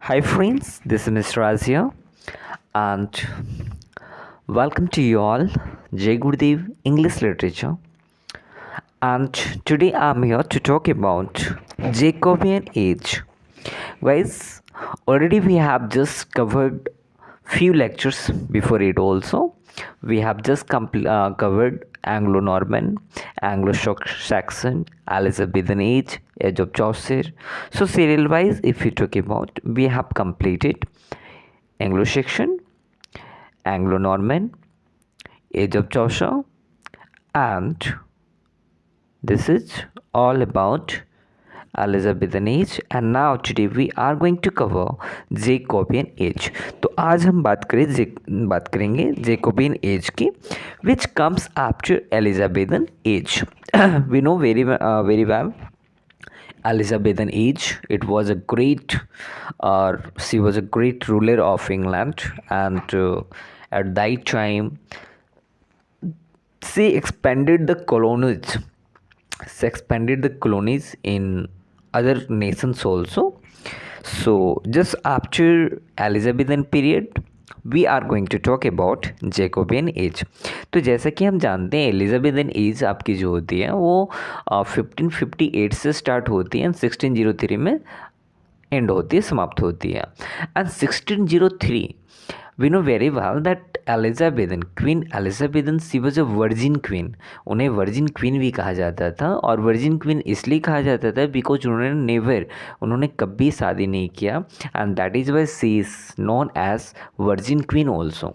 Hi friends, this is Mr. Raz here and welcome to you all Jai Gurudev English Literature, and today I'm here to talk about Jacobean Age. Guys, already we have just covered few lectures before it also. We have just covered Anglo-Norman, Anglo-Saxon, Elizabethan Age, Age of Chaucer. So serial wise, if we talk about, we have completed Anglo-Saxon, Anglo-Norman, Age of Chaucer, and this is all about Elizabethan Age. And now today we are going to cover Jacobean Age. तो आज हम बात करेंगे Jacobean Age की, which comes after Elizabethan Age. We know very well Elizabethan Age. It was a great, she was a great ruler of England, and at that time she expanded the colonies. She expanded the colonies in other nations also. So just after Elizabethan period, we are going to talk about Jacobean age. तो जैसा कि हम जानते हैं Elizabethan age आपकी जो होती है वो 1558 से स्टार्ट होती है एंड 1603 में एंड होती है, समाप्त होती है. And 1603 we know very well that Elizabethan, queen Elizabethan, she was a virgin queen. उन्हें वर्जिन क्वीन भी कहा जाता था, और वर्जिन क्वीन इसलिए कहा जाता था बिकॉज उन्होंने कभी शादी नहीं किया, and that is why she is known as virgin queen also.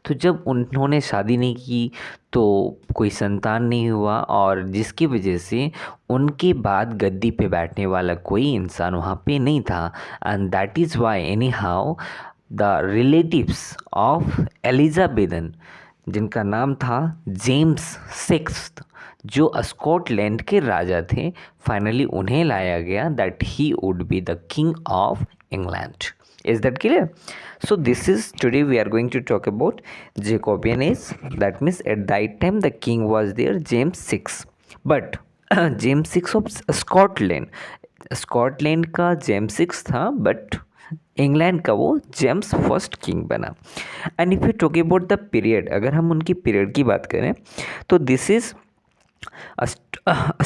तो जब उन्होंने शादी नहीं की तो कोई संतान नहीं हुआ, और जिसकी वजह से उनके बाद गद्दी पे बैठने वाला कोई इंसान वहाँ पे नहीं था. And that is Y any how the relatives of Elizabethan, जिनका नाम था जेम्स सिक्स्थ, जो स्कॉटलैंड के राजा थे, फाइनली उन्हें लाया गया that he would be the king of England. Is that clear? So this is today we are going to talk about Jacobean Age. That means at that time the king was there, James VI. But James VI of Scotland का James six था, but England का वो James first king बना. And if you talk about the period, अगर हम उनकी period की बात करें तो this is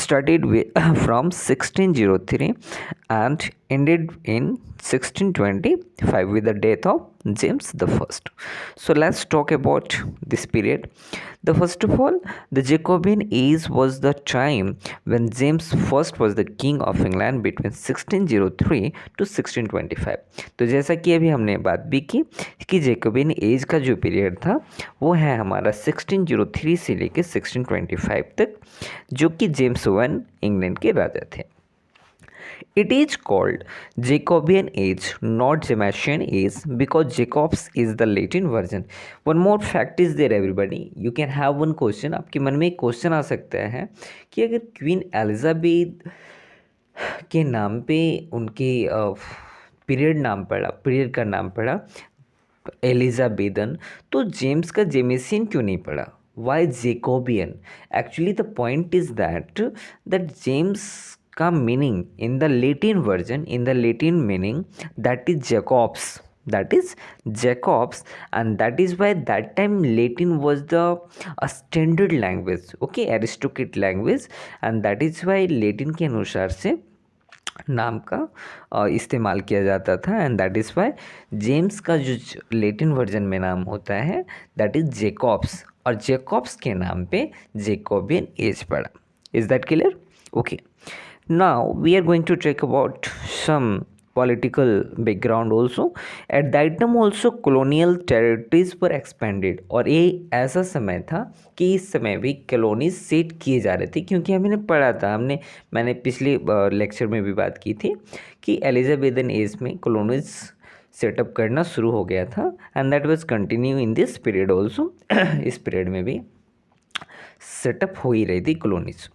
started with from 1603 and ended in 1625 with the death of James the First. So let's talk about this period. The first of all, the Jacobean Age was the time when James First was the king of England between 1603 to 1625. तो जैसा कि अभी हमने बात भी की कि Jacobian as का जो पीरियड था वो है हमारा 1603 से लेकर 1625 तक, जो कि जेम्स वन इंग्लैंड के राजा थे. It is called Jacobean Age, not Jamaican Age, because Jacob's is the Latin version. One more fact is there, everybody. You can have one question. आपके मन में एक क्वेश्चन आ सकता है कि अगर क्वीन एलिजाबेथ के नाम पे उनके पीरियड का नाम पड़ा एलिजाबेथन, तो जेम्स का जेमेसियन क्यों नहीं पड़ा? Why Jacobean? Actually the point is that James का meaning in the Latin version, in the Latin meaning that is Jacob's, and that is why that time Latin was the a standard language, okay, aristocratic language, and that is why Latin के अनुसार से नाम का इस्तेमाल किया जाता था. And that is why James का जो लेटिन वर्जन में नाम होता है दैट इज़ जेकॉब्स, और जेकॉब्स के नाम पे जेकोबियन एज पड़ा. Is that clear? Okay, now we are going to talk about some political background also. At that time also colonial territories were expanded, और ये ऐसा समय था कि इस समय भी कॉलोनीज सेट किए जा रहे थे, क्योंकि हमने पढ़ा था, मैंने पिछले लेक्चर में भी बात की थी कि एलिजाबेथन एज में कॉलोनीज सेटअप करना शुरू हो गया था, and that was continue in this period also. इस पीरियड में भी सेटअप हो ही रही थी colonies.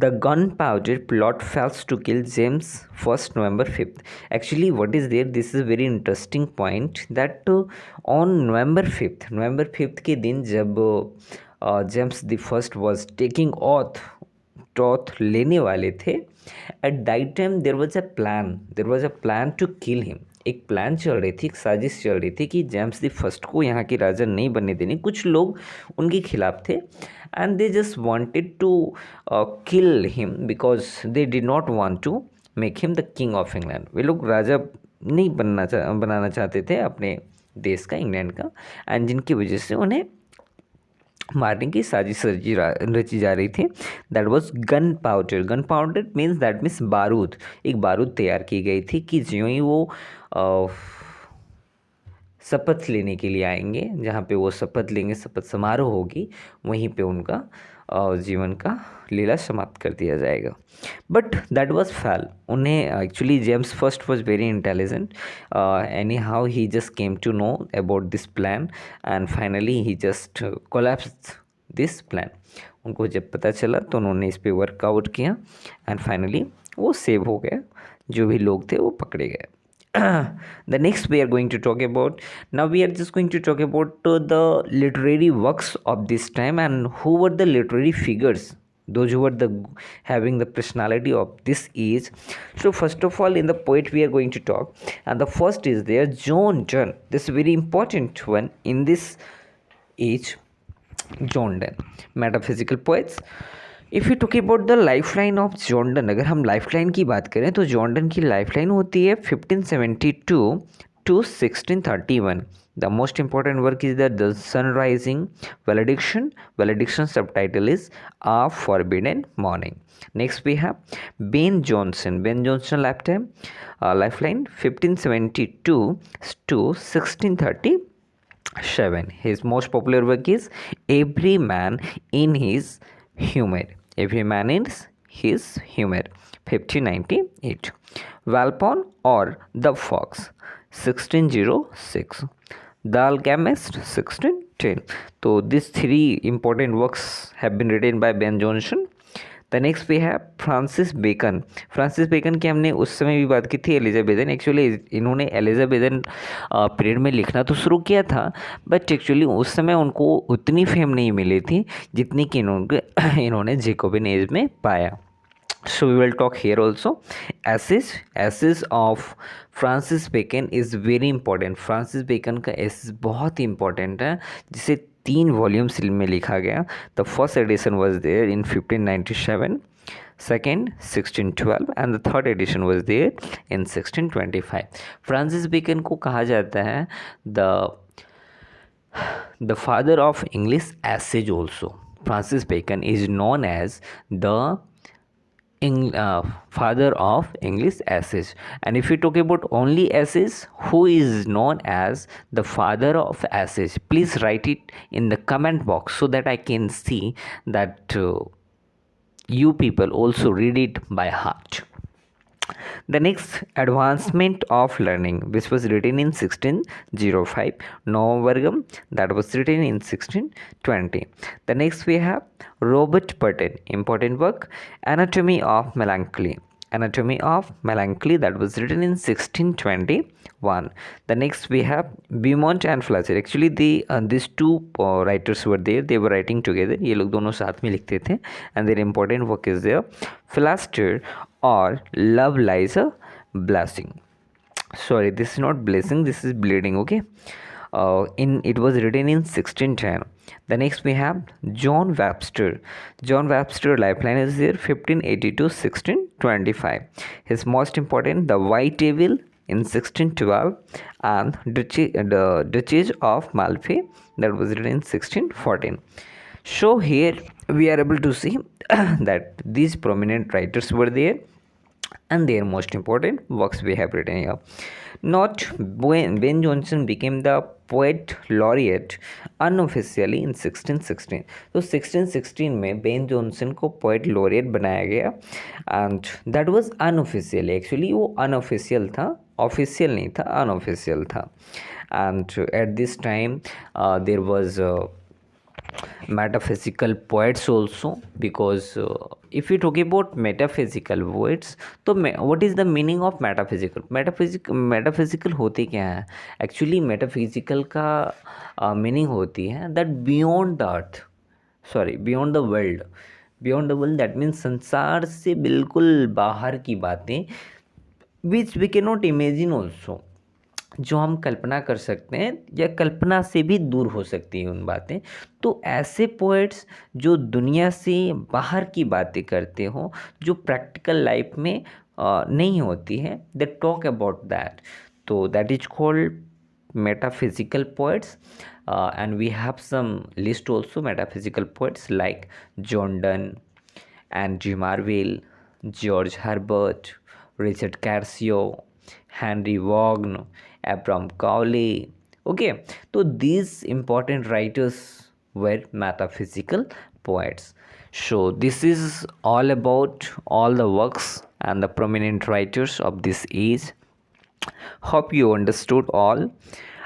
The gunpowder plot fails to kill James first November 5th. Actually, what is there? This is a very interesting point that on November 5th के दिन जब James the first was taking oath लेने वाले थे, at that time there was a plan to kill him. एक प्लान चल रही थी, एक साजिश चल रही थी कि जेम्स द फर्स्ट को यहाँ के राजा नहीं बनने देने। कुछ लोग उनके खिलाफ थे and they just wanted to kill him because they did not want to make him the king of England. वे लोग राजा नहीं बनाना चाहते थे अपने देश का, इंग्लैंड का, एंड जिनकी वजह से उन्हें मारने की साजिश रची जा रही थी। That was gun powder. Gun powder means बारूद। एक बारूद तैयार की गई थी कि ज्यों ही वो शपथ लेने के लिए आएंगे, जहाँ पे वो शपथ लेंगे, शपथ समारोह होगी, वहीं पे उनका जीवन का लीला समाप्त कर दिया जाएगा। But that was fail. उन्हें actually James first was very intelligent. Anyhow he just came to know about this plan and finally he just collapsed this plan. उनको जब पता चला तो उन्होंने इस पर वर्कआउट किया एंड फाइनली वो सेव हो गए। जो भी लोग थे वो पकड़े गए। The next we are going to talk about, now we are just going to talk about the literary works of this time and who were the literary figures, those who were the having the personality of this age. So first of all, in the poet we are going to talk, and the first is there John Donne. This is very important one in this age, John Donne, metaphysical poets. If you talk about the life line of John Donne, अगर हम life line की बात करें तो John Donne की life line होती है 1572 to 1631. The most important work is the sun rising valediction. Valediction subtitle is a forbidden mourning. Next we have Ben Jonson. Ben Jonson life line 1572 to 1637. His most popular work is Every Man in His Humor. Every Man in His Humor, 1598. Walpole or The Fox, 1606. The Alchemist, 1610. So these three important works have been written by Ben Jonson. The next we है Francis Bacon. Francis Bacon की हमने उस समय भी बात की थी, Elizabethan. Actually इन्होंने एलिजाबेथन पीरियड में लिखना तो शुरू किया था, बट एक्चुअली उस समय उनको उतनी फेम नहीं मिली थी जितनी कि इन्होंने जेकोबियन एज में पाया. So we will talk here also. Essays of Francis Bacon is very important. Francis Bacon का एसेस बहुत ही इंपॉर्टेंट है, जिसे 3 वॉल्यूम्स में लिखा गया. The first edition was there in 1597, second 1612 and the third edition was there in 1625. Francis Bacon को कहा जाता है the father of English essay also. Francis Bacon is known as the father of English essays. And if you talk about only essays, who is known as the father of essays? Please write it in the comment box so that I can see that you people also read it by heart. The next, Advancement of Learning, which was written in 1605. Novum Virgum, that was written in 1620. The next we have Robert Burton, important work, Anatomy of Melancholy. Anatomy of Melancholy, that was written in 1621. The next we have Beaumont and Fletcher. Actually these two writers were there, they were writing together. ये लोग दोनों साथ में लिखते थे, and their important work is there. Philaster or Love Lies a Blessing. Sorry, this is not blessing, this is bleeding. Okay. It was written in 1610. The next we have John Webster. John Webster lifeline is there 1580 to 1625. His most important, The White Devil in 1612 and the Duchess of Malfi, that was written in 1614. So here we are able to see that these prominent writers were there and their most important works we have written here. Not Ben Jonson became the poet laureate unofficially in 1616. तो 1616 में Ben Jonson को poet laureate बनाया गया and that was unofficial. Actually वो unofficial था, official नहीं था, unofficial था. And at this time there was metaphysical poets also, because if you talk about metaphysical poets, तो what is the meaning of metaphysical? metaphysical होती क्या है? Actually metaphysical का meaning होती है that beyond the earth, beyond the world, beyond the world that means संसार से बिल्कुल बाहर की बातें, which we can not imagine also, जो हम कल्पना कर सकते हैं या कल्पना से भी दूर हो सकती हैं उन बातें। तो ऐसे पोएट्स जो दुनिया से बाहर की बातें करते हो, जो प्रैक्टिकल लाइफ में नहीं होती है, दे टॉक अबाउट दैट। तो that is called metaphysical poets, and we have some list also metaphysical poets like John Donne, Andrew Marvell, George Herbert, Richard Garcia, Henry Vaughan, Abraham Cowley. Okay, so these important writers were metaphysical poets. So this is all about all the works and the prominent writers of this age. Hope you understood all.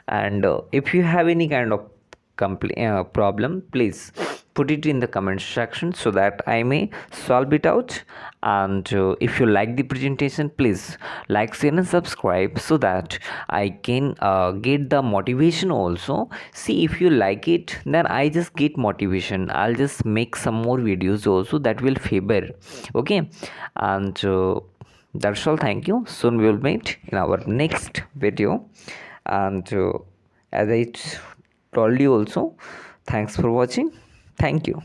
And if you have any kind of problem, please put it in the comment section so that I may solve it out. And if you like the presentation, please like, share and subscribe so that I can get the motivation also. See, if you like it, then I just get motivation. I'll just make some more videos also that will favor. Okay, and that's all. Thank you. Soon we will meet in our next video. And as I told you also, thanks for watching. Thank you.